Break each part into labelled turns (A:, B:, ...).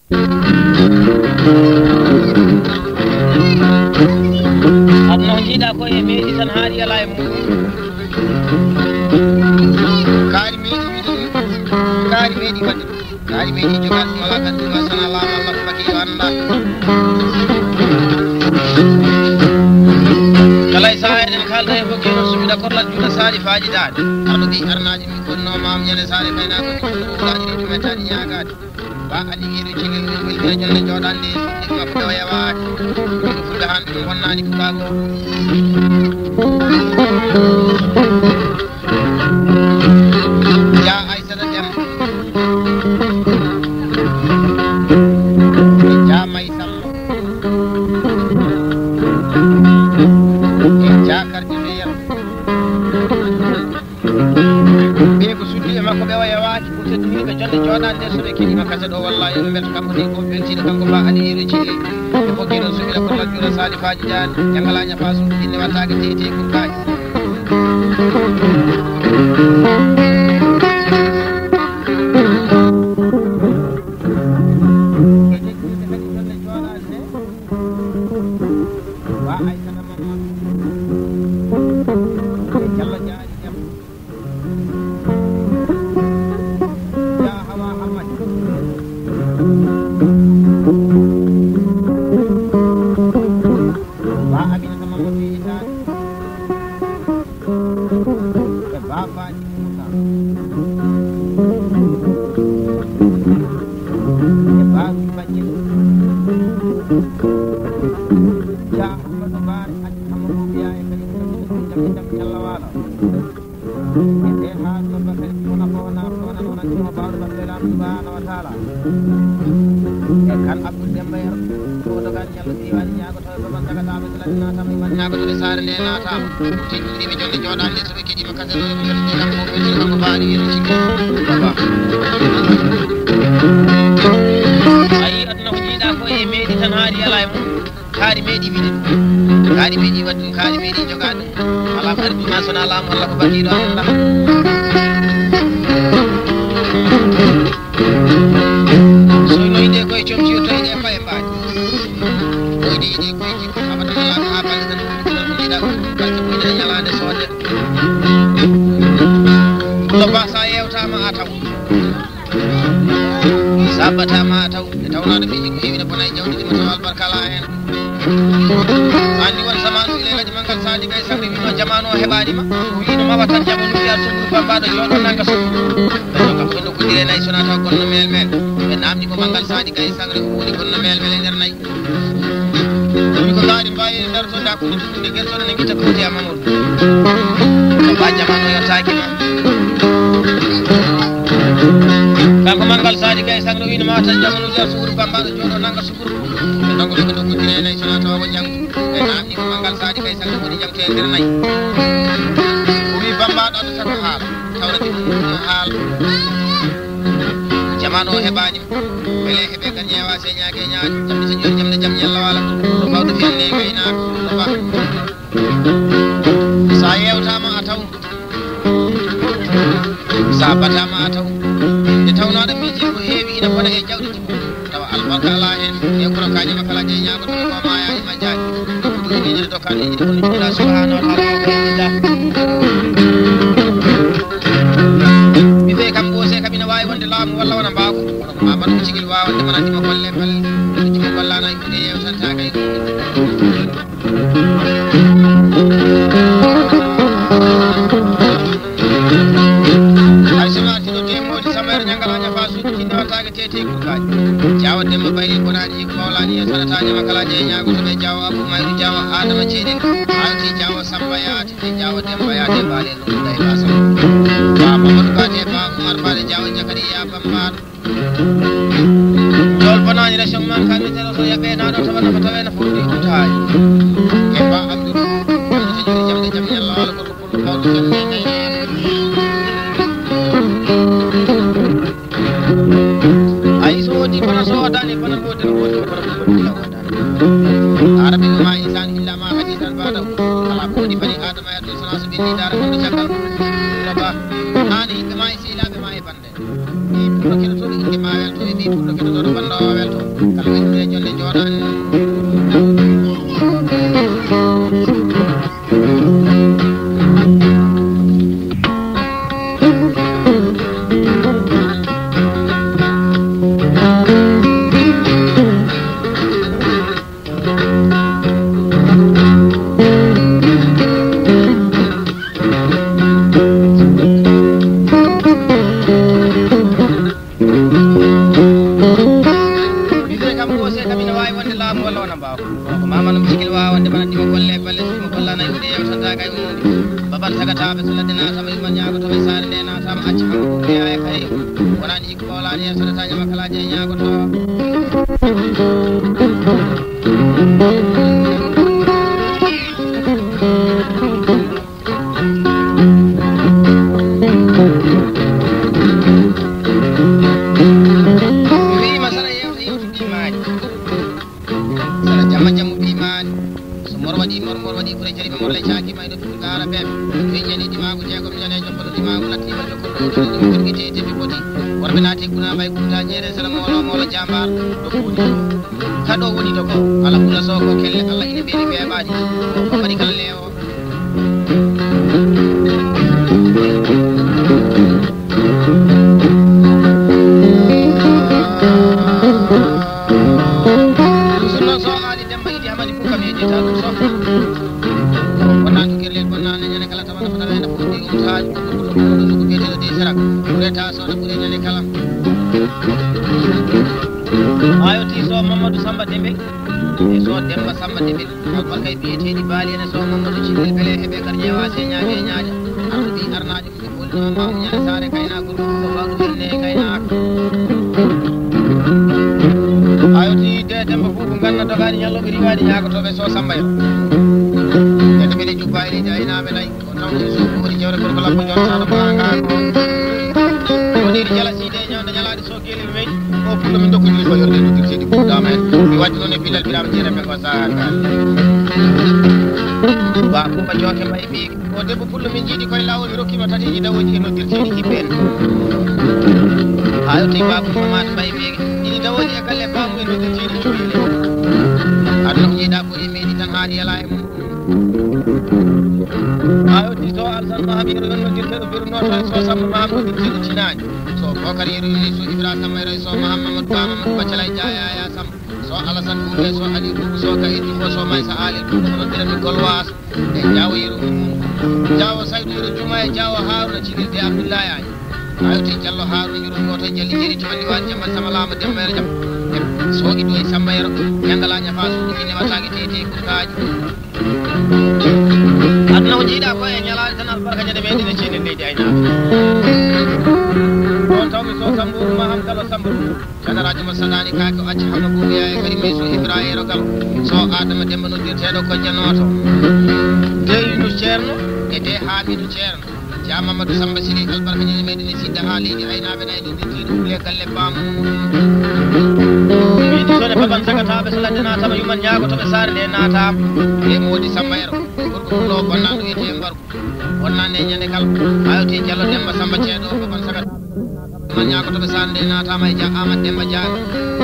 A: adno jiida ko e meedi tan haali ala e mum kaari meedi wiide kaari meedi wadde kaari meedi jogaade wala kan dum sana Allah Allah ko baki anda kala sa enen kalda e bokki no subida korla juuda saali faaji daade ardi arnaaji mi gonno maam nyane saali kayna ko wulaji to metani nyaagaade ba ali giru cigel wel be jonne jodande ma ko yawaade ko fulbe han dum wonnani ko bago ya aisha da dem ja mai sallo ja karji be yam be ko suddi e makko be wayawaade ko teddi ko jonne jodande so be kidi makka do wallahi en bel kamko ni ko beltido kanko ba ali giru cigel e ko giru so be ko la jura sali faaji jaan jangala nya fasu dinne wataga tete ko kaaji kaari meedi wiide kaari meedi wadde kaari meedi jogaade ala arbi ma sona lam walla ko batido anda so noyde koy comci to ide fay mbaadi noyde ide koy jikko abata la ha bal tan ko ida ko balti ko ida nyalande sodde lo ba sa yewtama ataw sabata ma ataw tawna do fiji ko yewina bonay jawdi di mata albarkala hen andi won zamanu ilaji mangal sadi kay sabri no jamanu hebadi ma wiino ma watan jamanu ya sunu babado jodo nanga so do ka ko dire nay sonata gonno mel mel be namni ko mangal sadi kay sagre ko woni gonno mel mel der nay mi ko laari baye der so da ko tunde gel so ne ngita ko ti amamul ko ba jamanu yo taaki ma kanko mangal sadi kay sagre wiino ma watan jamanu ya sunu babado jodo nanga sukuru nango ko do ko dire nay sonata wa jang e namni ko mangal sadi kay sagre woni jang te der nay wi bamba do tan haal tawrati haal jamano hebani bele hebe kan nyewa se nyaage nyaade jamde se jor jamde jam yalla wala do bawdo fenne kayna do ba sa yewtama ataw sa batama ataw de tawna do miji ko heewi ina fona e jawdi taw albarka ala hen e ko kaaji makala je nyaago to ko ma ya ima jaaji ko ni do kan ni ko ni Allah subhanahu wa ta'ala mi be kam bo se kam ina wawi wonde laamu walla wona baako ma man ko cigil waawande manati mo golle bal ci mo gollana ko de yewtanta kay aysanati do temodi samere nyangala nya fasu ci ndawtaga tete ko kaaji jawa demba bayri bonaaji ko mawlani e sanataji makala je nyaago to be jawa abu mayru jawa adama ceede alti jawa samba yaati e jawa demba yaate baale no day basam ba mamadou bate ba umar baale jawa jakari ya bambar dol bonani la sham man kan te so yabe na do tawana ko tawena fudi utaay e ba abdou jamde jori jamde jam yalla wala ko ko ko ay so di kono so dani kono ko de ko arabi ma insan illa ma hadisan ba'da ala ko di bani adam ya to sana sabbi dara ko jakal laba ani be ma isi la be ma e bande ni ko ke to ni ma wel to ni ko ke to bando wel to kala wonde jonde jodan sagataɓe so ladde natama yumma ñagoto e sare nde natama acca hamma ko yaaya kay wonani hikko bawlani hen sodata ñama kalaji e ñagoto wima sara yewta yewtu ɓimaji sara jamma jammu ɓimani so mor waɗi mor waɗi ɓuure jari ɓe morle cakima e ɗo ɓiɓe gara ɓen ñani dimagu jeegom ñane jokkoɗo dimagu nattima jokkoɗo ɗum jorguite tebi boti worɓe naati guna may gunta ñeere sara molo jambar ɗo kuuni kaɗo woni to ko ala ɓula so ko kelle allah ina ɓeeri weeɓaɗi ko mbaɗi kala leewo sunno so ali demba yiɗi hamani fof kam yejeta ɗum so wonani kerlel bonnani ñande kala tawana fota wena fuɗɗi umtaji ko biyeteɗo de sarak ɓureta sowna ɓuure ñande kala ayo ti so mamadou samba dembe e so demba samba dembe albarkay biyeteɗi baali ene so mamadou cillel beele heeɓe kar ƴeewase ñaaɓe e ñaaƴa arɗo ɗi arnaji mum ɓe ɓolnima mamu ñande saare kaynagol ko bawɗo welde e kaynaka ayo ti de demba fof ko ganna dogani ñalloɓe riwaɗi ñagotoɓe so sambayro ede ɓeɗe jubba e leydi aynaɓe nayi ko tawde so woni jewre gorko labbo jon saɗo maga woniɗi jala siide ñawde ñalaɗe so kelel meyi o pullo min dokkodiri ko yorde noddirteɗi ɓurɗama hen mi wadde noon e billal ɓirama jeereɓe ko sahagal ba kumba joke mbayi ɓiigi o debbo pullo min jiiɗi koye lawol mi rokkima tatiji dawoji e noddirteɗi hiɓɓen ha yetti babou mamata mbayi ɓiigi ɗiɗi dawoji e galle bamu e noddirteɗi cuuyile aduna ko jiiɗa ɓoyi meeɗi tan haali yala e mum ayo ti so alsan maham yero noddirteɗo birnoto so samba maham noddirteɗo tinani so bokar yero ni so ibra samba yero so maham mamadou ba mamadou baccalay jayaya samba so alassane ɓuɓe so ali ɓuɓe so ka eddi fo so maysa ali ɓuɓe ko noddirami golwas e jawo yero jawo saydou yero juma e jawo haruna cigirde abdoullahi ani ayo ti diallo haruna yero goto e jalli jeri cumanɗi wani jammal sama lama demmere jam so iɗo e samba yero ñangala ñafa suuɗi ine wattaki tete kurkaji aduna ko jiiɗa ko e ñalade tan albarka ñande meɗen e ceenen leydi aynaɓe on tawmi so sambouru maham galo samba généradio mo saɗani kake o acca hamno ɓuuɓiya e kadi mi so ibra yero galo so adama demba noddirteɗo kojjanoto de yunus ceerno e de hamidou ceerno ja mamadou samba siri albarka ñande meɗen e sidda ha leydi aynaɓe nayi noddirteɗo ɓuule galle bamum wiidi sone baban sagataɓe so ladde natama yuman ñagotoɓe sare nde natama e mo woodi samba yero gorko fulo bonnaɗo wiyete mbarko wonnande e ñande kala ayoti diallo demba samba ceeɗo baban sagataɓe yuman ñagotoɓe sare nde natama e ja amadou demba diaga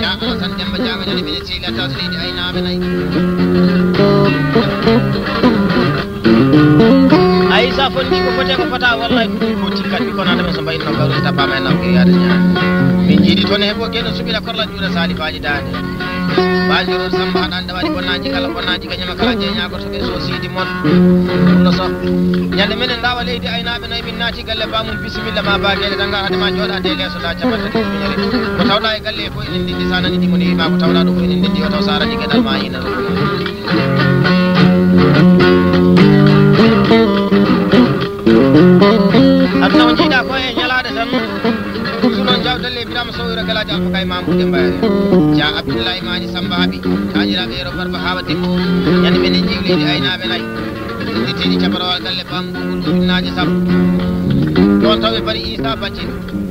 A: ja alassane demba diaga ñande mbiɗe sehlata so leydi aynaɓe nayi ayi sa fondi ko fote ko fota wallay ko tikkat ɓi kono adame so mbayino gawri tappama e nawke yaade ñaami min jiiɗi toon heɓo gueɗo suɓila korla juuɗa salifaji dande bajoron samba haɗande waɗi bonnaji kala bonnaji kañama kala jeeñagoto ɓe so sidi moon ɗumno so ñande minen ndawa leydi aynaɓe nayi min naati galle bamum bisimilla ma bagueɗe tan gar haadema jooɗade leeso da caɓata ɗiñere ko tawɗa e galle e fof enen ndindi sa nani ɗimo niwima ko tawɗa ɗo fof enen ndindi o taw sa rani gueɗal ma yina aduna ko jiiɗa ko e ñalade tan toujours noon jawdalle birama sowira galaji alfa kay mamoudou mbaye ja abdoullahi maji samba haaɓi tañiraɓe yero barba hawa debbo ñande minen jiiw leydi aynaɓe nayi noddirteɗi cabarawal galle bamgugol ujunnaji sappo ɗon taw ɓe mbaɗi isa baccin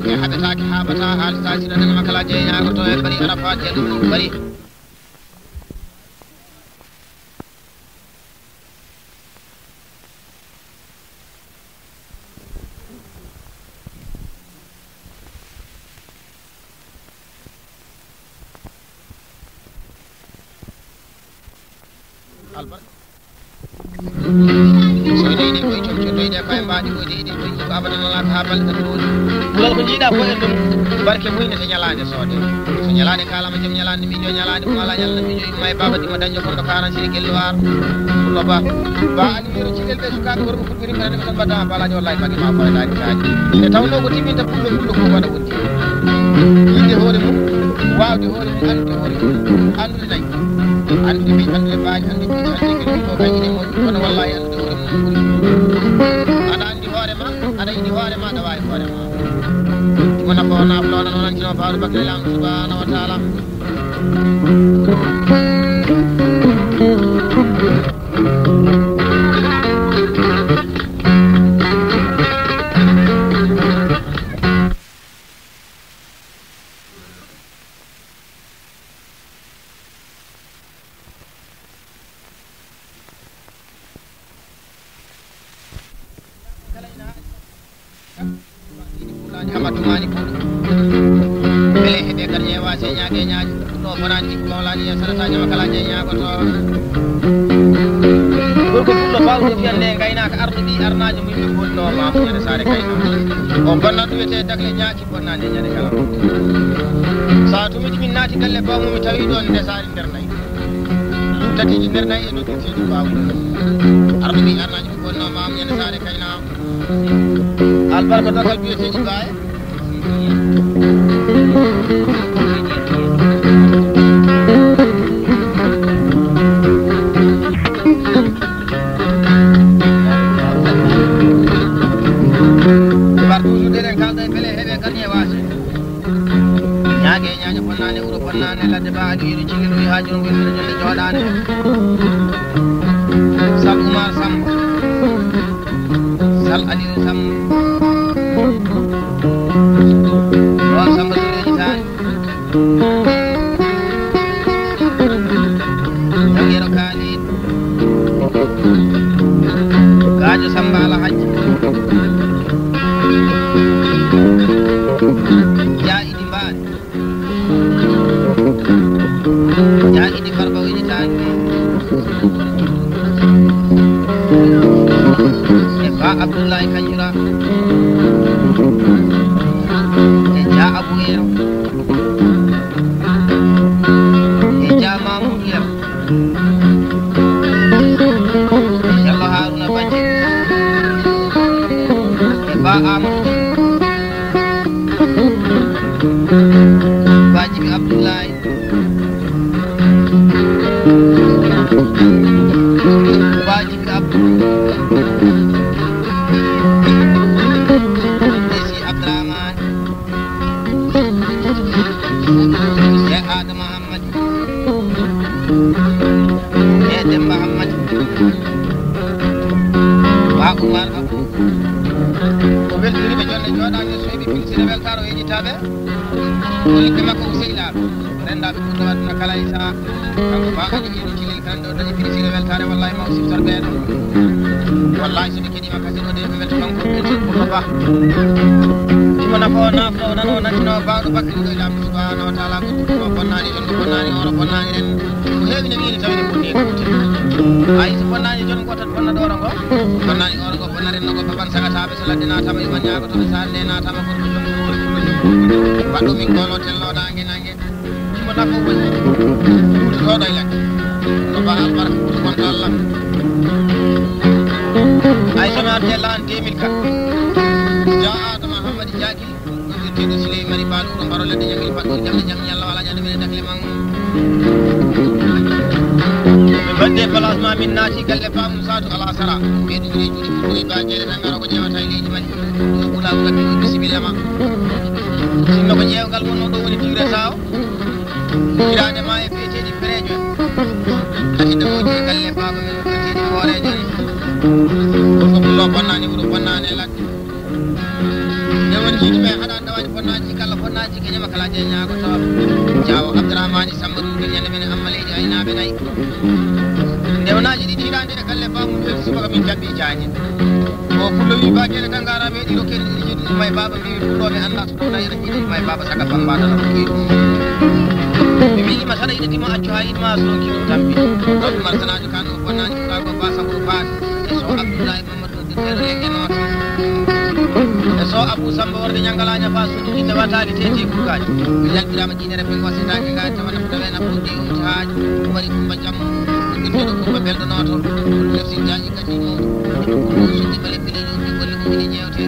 A: e haɓetake haɓata haalata siratanima kala jeeñagoto e mbaɗi arafat jeɗum mbaɗi albar so ine koye comcirɗoyde koye mbaɗi koyde iɗi koye ko abadan ala ko ha balɗe tan ɗoɗi ɓulal ko jiiɗa ko en ɗum barke muyne to ñalade soode so ñalade kalama joom ñalade miijo ñalade ko ala ñalna miijo imma e baba dima dañjo konɗo 40 siri gelloir pullo ba animiro cilel ɓe sukaɓe worko fuɗɗiri mbaɗa ɗum tan mbaddama balaji wallahi bagge ma koyeɗaɗi kaji e tawno ko timinta pullo ko waɗa wonti yinde hoore mum wawde hoore mum andude hoore mum andude nayi andude mi andude baaji andude gelɗi ko kañƴi ɗe moƴƴi kono wallahi andude hoore mum ɓuuri aɗa andi hoorema aɗa yiɗi hoorema aɗa wawi hoorema ɗum nafo naflono noon antino bawɗo bakre lam subhanahu wa taala hamatumani puɗo beele heeɓe kar ñeewa se ñaage ñaaji ɗo bonani ko mawlani yen sanata ñama kala je ñaagoto gorko fullo bawɗo fiyande gaynaka arduɗi arnajo mum ɓe gonnooma ñande saare kayna o bonna ɗuwete dagle ñaaki bonnade ñande kala sa tumiti min naati galle bawmum mi tawi ɗon nde saari nder nayyi ɗum tatiji nder nayyi e ɗoɗin seedi bawɗo arduɗi arnajo mum gonnooma ñande saare kayna albarka dokal biyeteji gaye bar toujours ɗeɗen kalɗo e beele heeɓe gani e wase ñaage ñaaño bonnane wuuro bonnane ladde ba aɗi yeɗo cilli ɗoyi ha joom ɓenɗene jonde jooɗane sal oumar samba sal aliou samba ɗon samba sureji tani jangero kaalid gajo samba ala hajji jaiɗi mbaɗi jaiɗi farba wiɗi tani e ba abdoullahi kanjura e ja abou yero e ja mamoudou yero e ceerno harouna badji e ba amadou bajibi abdoullahi bajibi abdou esi abdourahmane e adama hammadi e demba hammadi ba oumar abou o weltoriɓe jonde jooɗani so heeɓi pinsine weltaro heƴitaɓe o liɓɓe makko o sehilaɓe rendaɓe ɓurɗo wadduna kala e saaha kanko ba aɗi yeɗo cilel kan ɗo dañi pinsine weltare wallahi ma o siftor ɓeeɗo wallahi soɓe keeɗima kasi ɗo de ɓe welta kanko pinsine ɓurɗo ba ɗimo nafo naflo nano nantino bawɗo bakkili ɗo e lamɗo subhanahu wa taala goɗɗuɗo bonnani jonɗo bonnani oro bonnani ren ko heewi ne wiini tawine bonni gote ayi so bonnani jon gotat bonna ɗoro ngo bonnani oro ngo bonna renno ngo baban sagataɓe so ladde natama iman ñagotoɓe sare nde natama gorko jongo wori fullo jom waɗɗo min gono tello nangue nangue ɗimo nafo woni wutotoɗo e ladde no ba albarka wuto gonto allah ay somi arde lan 2004 ja adama hammadi jaaki irteɗo siley mari baɗo ɗo mbaro ledde ñamil faɗɗori jamde jam ñalla wala ñande mine dakle man ɓe badde place ma min naati galle famum satu ala sara ɓeɗumiri juuɗe fuɗɗoyi ba jeeɗe tan ngara ko ƴewata e leydi mani ɗo ɓuula ɓurati o bisimilla ma sinno ko ƴewgal wonno ɗo woni tigre saw irade ma e biyeteɗi préjo ati ndemoji e galle baba men biyeteɗi hoorejo en ko pullo bonnani wuuro bonnani e ladde nde woni jiiɗi ɓe haɗa dawaji bonnaji kala bonnaji ke ñama kala je ñagoto jawo abdourahmani samba ɗum ɓen ñande men amma leydi aynaɓe nayyi ndewnaji ɗiɗi hiɗande e galle bamum ɓe subaka min jaɓɓi jaaje o pullo wi ba gueɗe tan gara ɓe ɗiɗo kene ɗiɗi jiɗi ɗum e baba mbiwi pulloɓe anda so ɗona ene jiiɗi ɗum e baba saga bambaɗana ko ƴeeɗum mi wiima sada ina dima accu ha idma so kilo tambi do marsanajo kan o bonani ko ko basa ko faat e so abdoulaye mamadou dirtere lege not e so abou samba warde nyangalaña fa sudu inde watali tete kukaji yalbirama jinere be ko sedake ga tawana tawena ko di umtaaji wari kumba jam ngirdo kumba beldo noto merci jaji kadi no sudi bale bele ni golle ko ni jewte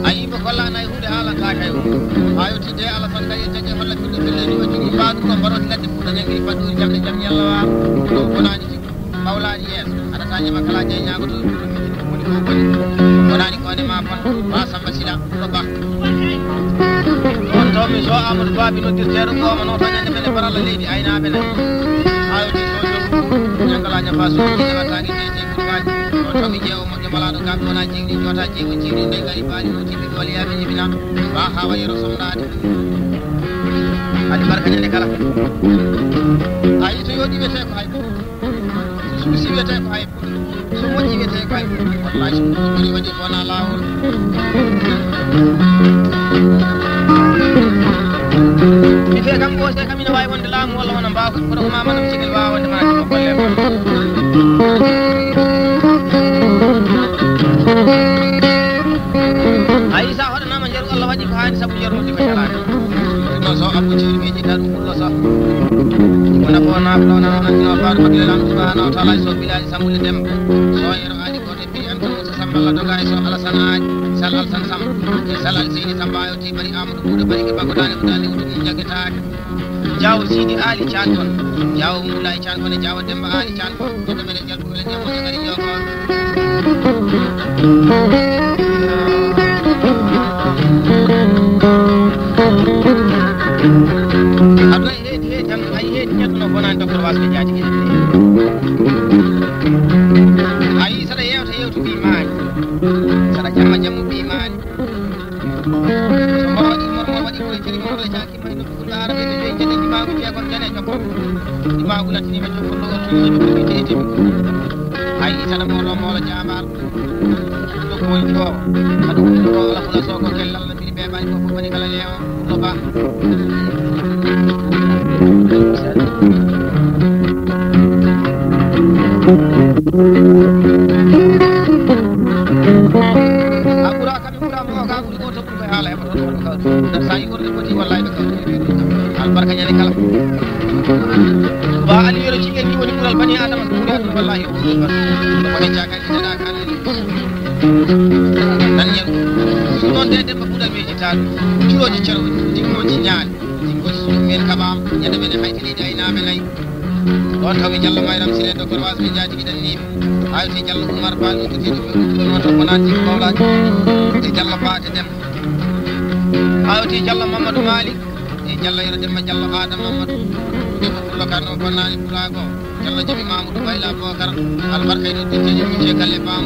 A: ayi ko kolla nay hunde halanta kay ayo tide ala tan kay tege holla ko bele ni wajigi baadu ko barot ladde fuda ngi fadu jamde jam yalla wa ko bonani ci mawlaani yes ada tanya makala nyanya ko woni ko boni bonani ko ne ma fon ba samba sida do ba on to mi so amadou babi no dirtere ko ma no to nyande bele barala leydi ayna be nay ayo ti so nyangala nya fa so ni na tangi te ko waji to mi jeewo mo jamala do gam wona jingdi jota jeewo jingdi de gari baani no tibi ko liya be nyibina ba hawa yero somnaade ali barka nyande kala ayi to yodi wete ko hay so si wete ko hay so moji wete ko hay wallahi so bari waji ko na lawol mi fe kam ko se kam ina way wonde laamu walla wona mbaaw ko do mama nam sigel waaw wonde ma ko golle ko ay sa hoda nama jaru Allah waji ko hani sabu jaru di ko jalade no so abu ci mi ci tan ko so wona ko na ko na no faar magile lam subhanahu wa ta'ala so bilal samul dem so yero ali ko te bi an ko samballa do gay so ala sanaaji salal san sam salal sini sambayo ti bari amadou buuda bari ke bako dane dane wudu jagetaade jaw sidi ali chanton jaw mulay chanton jaw demba ali chanton to be mele jalbu le nyamo ngari joko abla he tan ay he nyatno bonan docteur wasbe jaati ke ay sada yewtu bi maani sada jamma jamu bi maani so mo wadi ko jeri mo la jaaki may no ko dara be be jeni di maagu je ko jene jokko di maagu latini be jokko do to be tete ay sada mo la jaamar do ko woni do adu ko la fula so ko kellal la bi be bani ko ko bani kala leewo do ba akura kami kura mo ka ko to ko hala e to ko da sai ko ko ti wallahi be ko al barka nyani kala ba ali yoro ci ngi woni kural bani adama ko ya wallahi o ko ne jaga ni da kan nan yen non de de ba be ci tan ciroji cero jingoji nyaal jingoji su men kabam nyade men haytini day na men lay don tawi jalla mayram sine docteur wasbe jaaji bidan ni ayti jalla umar bal ko tido non to bonati mawlaji e jalla faate dem ayti jalla mamadou malik e jalla yoro dem jalla adam mamadou be ko lokano bonani pulago jalla jabi mamadou bayla bokar al barkay do tije ci galle bam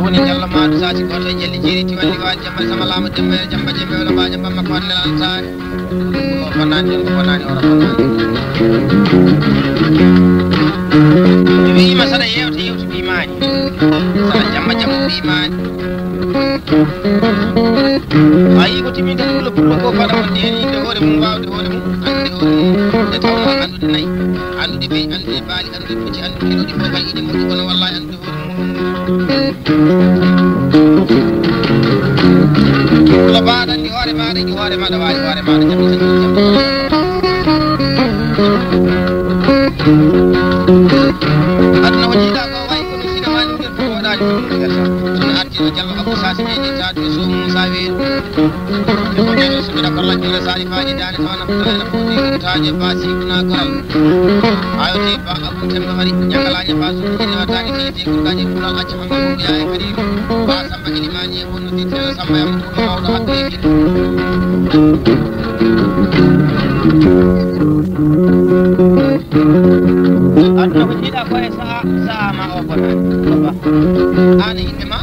A: woni jalla ma do saati ko tan jelli jeri ti walli ko jamba sama lama dembe jamba jembe wala ba jamba makko nelal saari ko bonani ora bonani wi ma sada yewte bi maani sada jamba bi maani ayi ko timi tan pulo ko fada on deni de hore mum wawde hore mum ande hore mum de tawma andude nay andude be andude baali andude fuci andude kilo di fofal ide mo kono wallahi andude hore mum la baada ni hore ma da waali hore ma da jammi tan adna wajida ko way ko sina mani ngel ko daali sun arti jalla abu sasi ni taatu so musa we ko ne so mi da ko la jira sari faaji daani to na to na foti taaje basi kuna koral ayo te ba abu tembe mari nyangala nya fasu ni wata ni te ko gaji kula acca ma ko ya e kadi ba samba ni mani e wonno ti samba yam ko mawdo hakki adna ko jida ko e sa ma o ko ba ana yimbe ma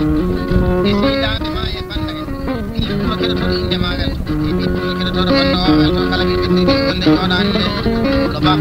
A: e sehilaɓe ma e banda en ɓiɗɗuɗo keɗotoɗo inde magal e ɓiɗɗuɗo keɗotoɗo bonnogal to kala ɓe ɓesiri golle joɗani nde ɗo ba